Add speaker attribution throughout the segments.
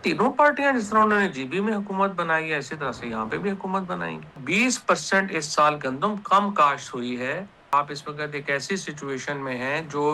Speaker 1: तीनों पार्टियां जिस तरह उन्होंने जीबी में हुकूमत बनाई है, इसी तरह से यहाँ पे भी हुकूमत बनाएंगी। 20% इस साल गंदम कम काश्त हुई है। आप इस वक्त एक ऐसी सिचुएशन में हैं जो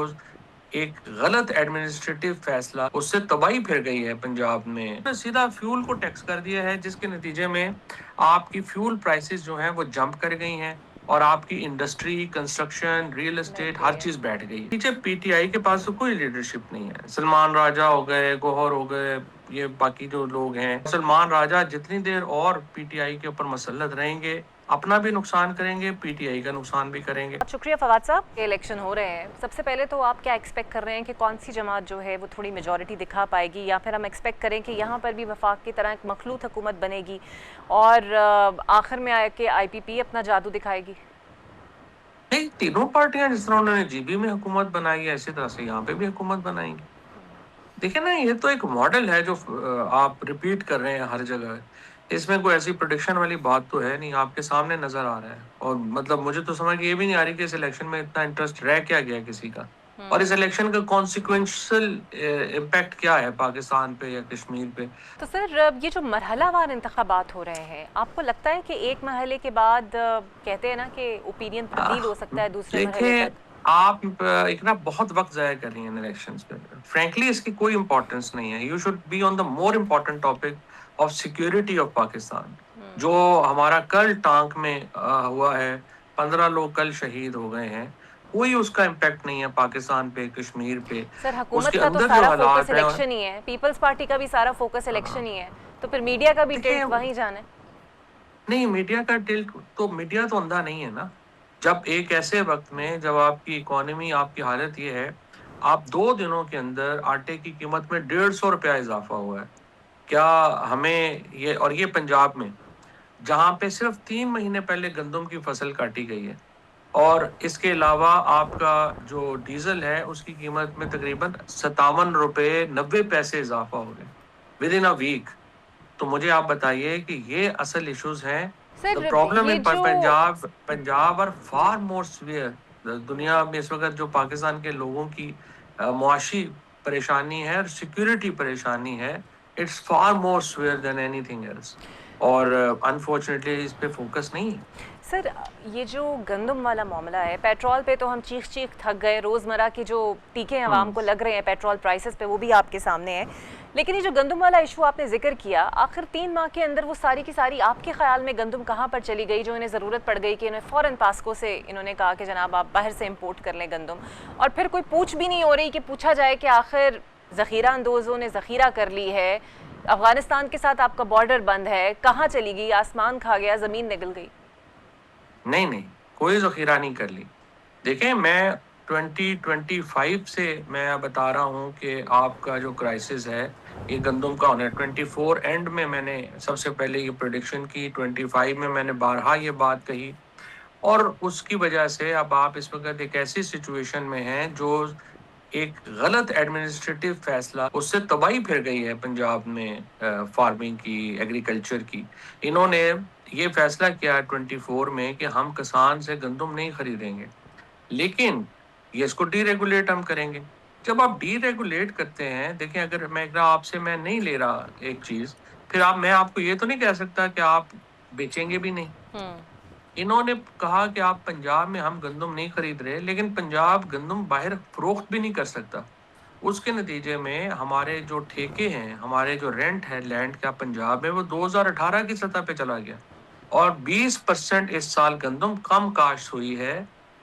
Speaker 1: एक गलत एडमिनिस्ट्रेटिव फैसला, उससे तबाही फिर गई है पंजाब में। सीधा फ्यूल को टैक्स कर दिया है, जिसके नतीजे में आपकी फ्यूल प्राइसेस जो हैं वो जंप कर गई हैं और आपकी इंडस्ट्री, कंस्ट्रक्शन, रियल एस्टेट, हर चीज बैठ गई। पीछे पीटीआई के पास तो कोई लीडरशिप नहीं है। सलमान राजा हो गए, गौहर हो गए, ये बाकी जो लोग हैं, सलमान राजा जितनी देर और पीटीआई के ऊपर मसल्लत रहेंगे, अपना भी नुकसान करेंगे, पीटीआई का नुकसान भी करेंगे।
Speaker 2: शुक्रिया फवाद साहब। इलेक्शन हो रहे हैं, सबसे पहले तो आप क्या एक्सपेक्ट कर रहे हैं कि कौन सी जमात जो है वो थोड़ी मेजॉरिटी दिखा पाएगी, या फिर हम एक्सपेक्ट करें कि यहाँ पर भी वफाक की तरह एक मखलूत हुकूमत बनेगी और आखिर में आके आईपीपी अपना जादू दिखाएगी?
Speaker 1: नहीं, तीनों पार्टियां जिस तरह उन्होंने जीबी में हुकूमत बनाई है, इसी तरह से यहाँ पे भी हुकूमत बनाएंगी। देखिए ना, ये तो एक मॉडल है जो आप रिपीट कर रहे हैं हर जगह। इसमें कोई ऐसी प्रोडिक्शन वाली बात तो है नहीं, आपके सामने नजर आ रहा है। और मतलब मुझे तो समझ ये भी नहीं आ रही कि इस इलेक्शन में इतना इंटरेस्ट रह क्या गया किसी का, और इस इलेक्शन का कॉन्सिक्वेंशियल इम्पैक्ट क्या है पाकिस्तान पे या कश्मीर पे।
Speaker 2: तो सर, ये जो मरहलावार इंतखाबात हो रहे हैं, आपको लगता है कि एक मरहले के बाद कहते हैं ना कि ओपिनियन तब्दील हो सकता है दूसरे मरहले
Speaker 1: देखिए,
Speaker 2: तक?
Speaker 1: आप एक ना बहुत वक्त जाया कर रही हैं इलेक्शंस पे। फ्रैंकली इसकी कोई इंपॉर्टेंस नहीं है। You should be on the more important topic of security of Pakistan. जो हमारा कल टांक में हुआ है, 15 लोग कल शहीद हो गए हैं, कोई उसका इम्पैक्ट नहीं है पाकिस्तान पे, कश्मीर पे।
Speaker 2: सर, हुकूमत
Speaker 1: उसके
Speaker 2: का तो
Speaker 1: अंदर जो
Speaker 2: सारा फोकस
Speaker 1: हालात हैं,
Speaker 2: इलेक्शन ही है, पीपल्स पार्टी का भी सारा फोकस इलेक्शन ही है, तो फिर मीडिया का भी
Speaker 1: देखिए,
Speaker 2: टिल्ट वहीं जाना है।
Speaker 1: नहीं, मीडिया का टिल्ट तो, मीडिया तो अंधा नहीं है ना। जब एक ऐसे वक्त में जब आपकी इकोनॉमी, आपकी हालत ये है, आप 2 दिनों के अंदर आटे की कीमत में 150 रुपया इजाफा हुआ है। क्या हमें ये, और ये पंजाब में, जहां पे सिर्फ 3 महीने पहले गंदम की फसल काटी गई है, और इसके अलावा आपका जो डीजल है उसकी कीमत में तकरीबन 57 रुपये 90 पैसे इजाफा हो गया विद इन अ वीक। तो मुझे आप बताइए कि ये असल इश्यूज हैं। द
Speaker 2: सर,
Speaker 1: प्रॉब्लम
Speaker 2: ये
Speaker 1: इन
Speaker 2: जो
Speaker 1: Punjab are far more severe. दुनिया में इस वक्त जो पाकिस्तान के लोगों की मुआशी परेशानी है और सिक्योरिटी परेशानी है, it's far more severe than anything else. और अनफॉर्चुनेटली इस पे फोकस नहीं है।
Speaker 2: सर, ये जो गंदम वाला मामला है, पेट्रोल पे तो हम चीख चीख थक गए, रोज़मर्रा की जो टीके आवाम को लग रहे हैं पेट्रोल प्राइसेस पे, वो भी आपके सामने है। लेकिन ये जो गंदम वाला इशू आपने जिक्र किया, आखिर 3 माह के अंदर वो सारी की सारी आपके ख्याल में गंदम कहाँ पर चली गई जो इन्हें ज़रूरत पड़ गई कि इन्हें फ़ौरन पास्को से इन्होंने कहा कि जनाब आप बाहर से इम्पोर्ट कर लें गंदम, और फिर कोई पूछ भी नहीं हो रही कि पूछा जाए कि आखिर ज़ख़ीरा अंदोज़ों ने ज़ख़ीरा कर ली है, अफ़गानिस्तान के साथ आपका बॉर्डर बंद है, कहाँ चली गई, आसमान खा गया, ज़मीन निगल गई?
Speaker 1: नहीं, नहीं, कोई ज़ख़ीरा नहीं कर ली। देखिए, मैं 2025 से मैं बता रहा हूँ कि आपका जो क्राइसिस है ये गंदम का होना है। 24 एंड में मैंने सबसे पहले ये प्रेडिक्शन की, 25 में मैंने बारहा ये बात कही, और उसकी वजह से अब आप इस वक्त एक ऐसी सिचुएशन में हैं जो एक गलत एडमिनिस्ट्रेटिव फैसला, उससे तबाही फिर गई है पंजाब में फार्मिंग की, एग्रीकल्चर की। इन्होंने ये फैसला किया 24 में कि हम किसान से गंदम नहीं खरीदेंगे, लेकिन ये इसको डीरेगुलेट हम करेंगे। जब आप डीरेगुलेट करते हैं, देखिए, अगर मैं आपसे मैं नहीं ले रहा एक चीज, फिर मैं आपको ये तो नहीं कह सकता कि आप बेचेंगे भी नहीं। इन्होंने कहा कि आप पंजाब में हम गंदम नहीं खरीद रहे, लेकिन पंजाब गंदम बाहर फरोख्त भी नहीं कर सकता। उसके नतीजे में हमारे जो ठेके हैं, हमारे जो रेंट है लैंड का पंजाब में, वो 2018 की सतह पे चला गया, और 20% इस साल गंदम कम काश्त हुई है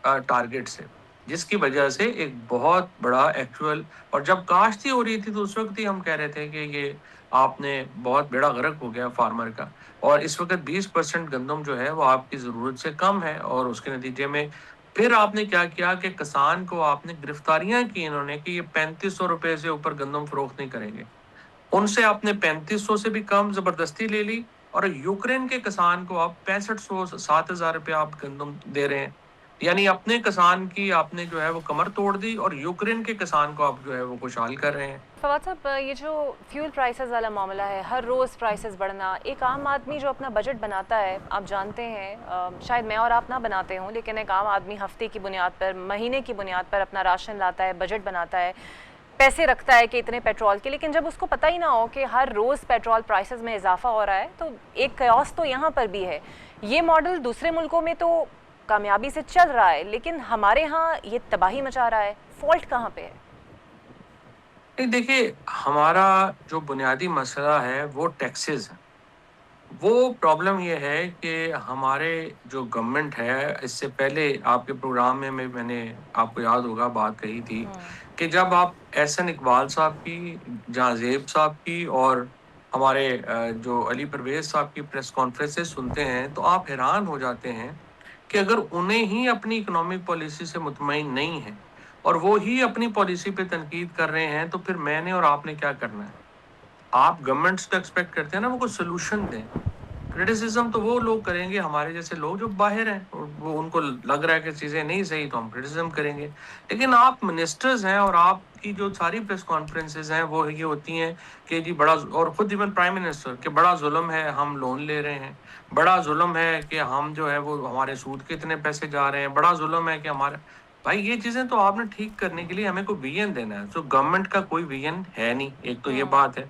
Speaker 1: टारगेट से, जिसकी वजह से एक बहुत बड़ा एक्चुअल, और जब काश्त ही हो रही थी तो उस वक्त ही हम कह रहे थे कि ये आपने बहुत बेड़ा गर्क हो गया फार्मर का। और इस वक्त 20% गंदम जो है वो आपकी ज़रूरत से कम है, और उसके नतीजे में फिर आपने क्या किया कि किसान को आपने गिरफ्तारियां की इन्होंने कि ये 3500 रुपए से ऊपर गंदम फरोख्त नहीं करेंगे। उनसे आपने 3500 से भी कम जबरदस्ती ले ली, और यूक्रेन के किसान को आप 6500 7000 रुपये आप गंदम दे रहे हैं। यानी अपने किसान की आपने जो है वो कमर तोड़ दी, और यूक्रेन के किसान को आप जो है वो खुशहाल कर रहे हैं।
Speaker 2: फवाद साहब, ये जो फ्यूल प्राइसेस वाला मामला है, हर रोज़ प्राइसेस बढ़ना, एक आम आदमी जो अपना बजट बनाता है, आप जानते हैं शायद मैं और आप ना बनाते हों, लेकिन एक आम आदमी हफ्ते की बुनियाद पर, महीने की बुनियाद पर अपना राशन लाता है, बजट बनाता है, پیسے رکھتا ہے کہ اتنے پیٹرول کے، لیکن جب اس کو پتہ ہی نہ ہو کہ ہر روز پیٹرول پرائسز میں اضافہ ہو رہا ہے تو ایک قیاس تو یہاں پر بھی ہے. یہ ماڈل دوسرے ملکوں میں تو کامیابی سے چل رہا ہے، لیکن ہمارے ہاں یہ تباہی مچا رہا ہے. فالٹ کہاں پہ ہے؟
Speaker 1: دیکھیے، ہمارا جو بنیادی مسئلہ ہے وہ ٹیکسز ہے. وہ پرابلم یہ ہے کہ ہمارے جو گورنمنٹ ہے، اس سے پہلے آپ کے پروگرام میں میں نے آپ کو یاد ہوگا بات کہی تھی کہ جب آپ احسن اقبال صاحب کی، جہاں زیب صاحب کی اور ہمارے جو علی پرویز صاحب کی پریس کانفرنسز سنتے ہیں تو آپ حیران ہو جاتے ہیں کہ اگر انہیں ہی اپنی اکنامک پالیسی سے مطمئن نہیں ہے اور وہ ہی اپنی پالیسی پہ تنقید کر رہے ہیں، تو پھر میں نے اور آپ نے کیا کرنا ہے؟ آپ گورنمنٹس کو ایکسپیکٹ کرتے ہیں نا وہ کوئی سولوشن دیں. کرٹیسزم تو وہ لوگ کریں گے، ہمارے جیسے لوگ جو باہر ہیں، وہ ان کو لگ رہا ہے کہ چیزیں نہیں صحیح تو ہم کرٹیسزم کریں گے. لیکن آپ منسٹرز ہیں اور آپ کی جو ساری پریس کانفرنسز ہیں وہ یہ ہوتی ہیں کہ جی بڑا، اور خود ایون پرائم منسٹر کہ بڑا ظلم ہے، ہم لون لے رہے ہیں، بڑا ظلم ہے کہ ہم جو ہے وہ ہمارے سود کے اتنے پیسے جا رہے ہیں، بڑا ظلم ہے کہ ہمارے. بھائی یہ چیزیں تو آپ نے ٹھیک کرنے کے لیے ہمیں کوئی ویژن دینا ہے. تو گورنمنٹ کا کوئی ویژن ہے نہیں، ایک تو یہ بات ہے.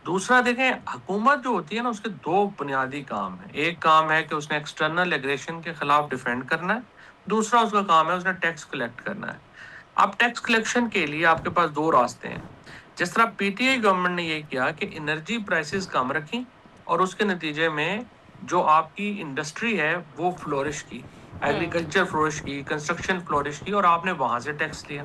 Speaker 1: دوسرا دیکھیں، حکومت جو ہوتی ہے نا، اس کے دو بنیادی کام ہیں. ایک کام ہے کہ اس نے ایکسٹرنل ایگریشن کے خلاف ڈیفینڈ کرنا ہے، دوسرا اس کا کام ہے اس نے ٹیکس کلیکٹ کرنا ہے. اب ٹیکس کلیکشن کے لیے آپ کے پاس دو راستے ہیں. جس طرح پی ٹی آئی گورنمنٹ نے یہ کیا کہ انرجی پرائسز کم رکھی اور اس کے نتیجے میں جو آپ کی انڈسٹری ہے وہ فلورش کی، ایگریکلچر فلورش کی، کنسٹرکشن فلورش کی، اور آپ نے وہاں سے ٹیکس لیا.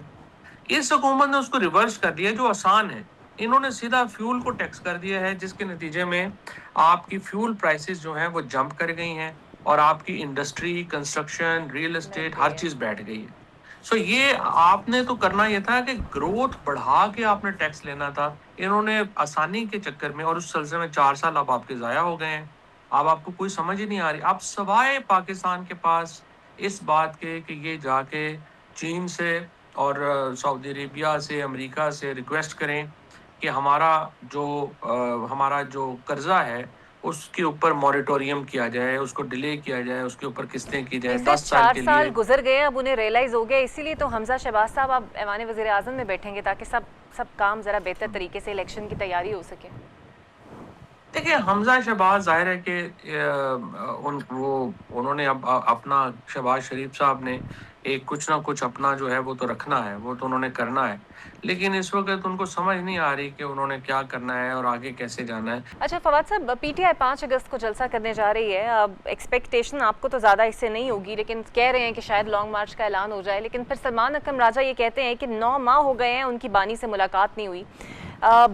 Speaker 1: اس حکومت نے اس کو ریورس کر دیا جو آسان ہے. انہوں نے سیدھا فیول کو ٹیکس کر دیا ہے، جس کے نتیجے میں آپ کی فیول پرائسز جو ہیں وہ جمپ کر گئی ہیں اور آپ کی انڈسٹری، کنسٹرکشن، ریل اسٹیٹ ہر چیز بیٹھ گئی ہے. سو یہ آپ نے تو کرنا یہ تھا کہ گروتھ بڑھا کے آپ نے ٹیکس لینا تھا. انہوں نے آسانی کے چکر میں، اور اس سلسلے میں 4 سال اب آپ کے ضائع ہو گئے ہیں. اب آپ کو کوئی سمجھ ہی نہیں آ رہی. اب سوائے پاکستان کے پاس اس بات کے کہ یہ جا کے چین سے اور سعودی عربیہ سے، امریکہ سے ریکویسٹ کریں کہ ہمارا جو قرضہ ہے اس کے اوپر موریٹوریم کیا جائے، اس کو ڈیلے کیا جائے، اس کے اوپر قسطیں کی جائیں
Speaker 2: سر
Speaker 1: 10 سال
Speaker 2: 4
Speaker 1: کے
Speaker 2: سال
Speaker 1: لیے.
Speaker 2: گزر گئے، اب انہیں ریئلائز ہو گیا، اسی لیے تو حمزہ شہباز صاحب اب ایوان وزیر اعظم میں بیٹھیں گے تاکہ سب کام ذرا بہتر طریقے سے الیکشن کی تیاری ہو سکے.
Speaker 1: دیکھیں، حمزہ شہباز ظاہر ہے کہ انہوں نے اب اپنا، شہباز شریف صاحب نے ایک کچھ نہ کچھ اپنا جو ہے وہ تو رکھنا ہے، وہ تو انہوں نے کرنا ہے. لیکن اس وقت ان کو سمجھ نہیں آ رہی کہ انہوں نے کیا کرنا ہے اور آگے کیسے جانا ہے.
Speaker 2: اچھا فواد صاحب، پی ٹی آئی 5 اگست کو جلسہ کرنے جا رہی ہے. اب ایکسپیکٹیشن آپ کو تو زیادہ اس سے نہیں ہوگی، لیکن کہہ رہے ہیں کہ شاید لانگ مارچ کا اعلان ہو جائے. لیکن پھر سلمان اکرم راجہ یہ کہتے ہیں کہ 9 ماہ ہو گئے ہیں ان کی بانی سے ملاقات نہیں ہوئی.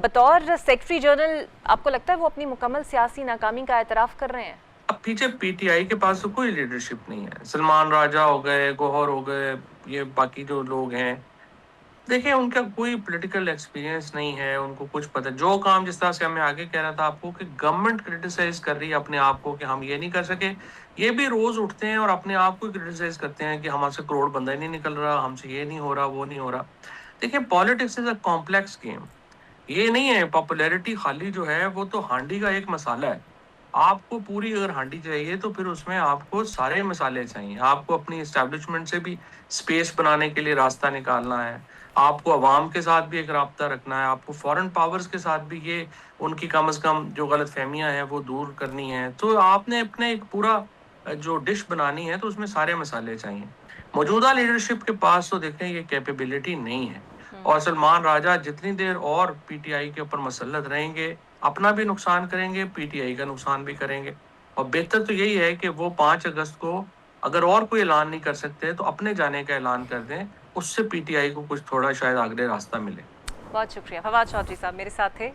Speaker 2: بطور سیکرٹری جنرل آپ کو لگتا ہے وہ اپنی مکمل سیاسی ناکامی کا اعتراف کر رہے ہیں؟
Speaker 1: اب پیچھے پی ٹی آئی کے پاس تو کوئی لیڈرشپ نہیں ہے. سلمان راجہ ہو گئے، گوہر ہو گئے، یہ باقی جو لوگ ہیں، دیکھیں ان کا کوئی پولیٹیکل ایکسپیرینس نہیں ہے. ان کو کچھ پتہ، جو کام جس طرح سے ہمیں آگے کہہ رہا تھا آپ کو کہ گورنمنٹ کرٹیسائز کر رہی ہے اپنے آپ کو کہ ہم یہ نہیں کر سکے، یہ بھی روز اٹھتے ہیں اور اپنے آپ کو کرٹیسائز کرتے ہیں کہ ہمارے سے کروڑ بندہ ہی نہیں نکل رہا، ہم سے یہ نہیں ہو رہا، وہ نہیں ہو رہا. دیکھیں، politics is a complex game. یہ نہیں ہے پاپولیرٹی خالی جو ہے وہ تو ہانڈی کا ایک مسالہ ہے. آپ کو پوری اگر ہانڈی چاہیے تو پھر اس میں آپ کو سارے مسالے چاہیے. آپ کو اپنی اسٹیبلشمنٹ سے بھی سپیس بنانے کے لیے راستہ نکالنا ہے، آپ کو عوام کے ساتھ بھی ایک رابطہ رکھنا ہے، آپ کو فورن پاورز کے ساتھ بھی یہ ان کی کم از کم جو غلط فہمیاں ہیں وہ دور کرنی ہے. تو آپ نے اپنے ایک پورا جو ڈش بنانی ہے تو اس میں سارے مسالے چاہیے. موجودہ لیڈرشپ کے پاس تو دیکھیں یہ کیپیبلٹی نہیں ہے. اور سلمان راجہ جتنی دیر اور پی ٹی آئی کے اوپر مسلط رہیں گے، اپنا بھی نقصان کریں گے، پی ٹی آئی کا نقصان بھی کریں گے. اور بہتر تو یہی ہے کہ وہ 5 اگست کو اگر اور کوئی اعلان نہیں کر سکتے تو اپنے جانے کا اعلان کر دیں. اس سے پی ٹی آئی کو کچھ تھوڑا شاید آگے راستہ ملے.
Speaker 2: بہت شکریہ. فواد چودھری صاحب میرے ساتھ تھے.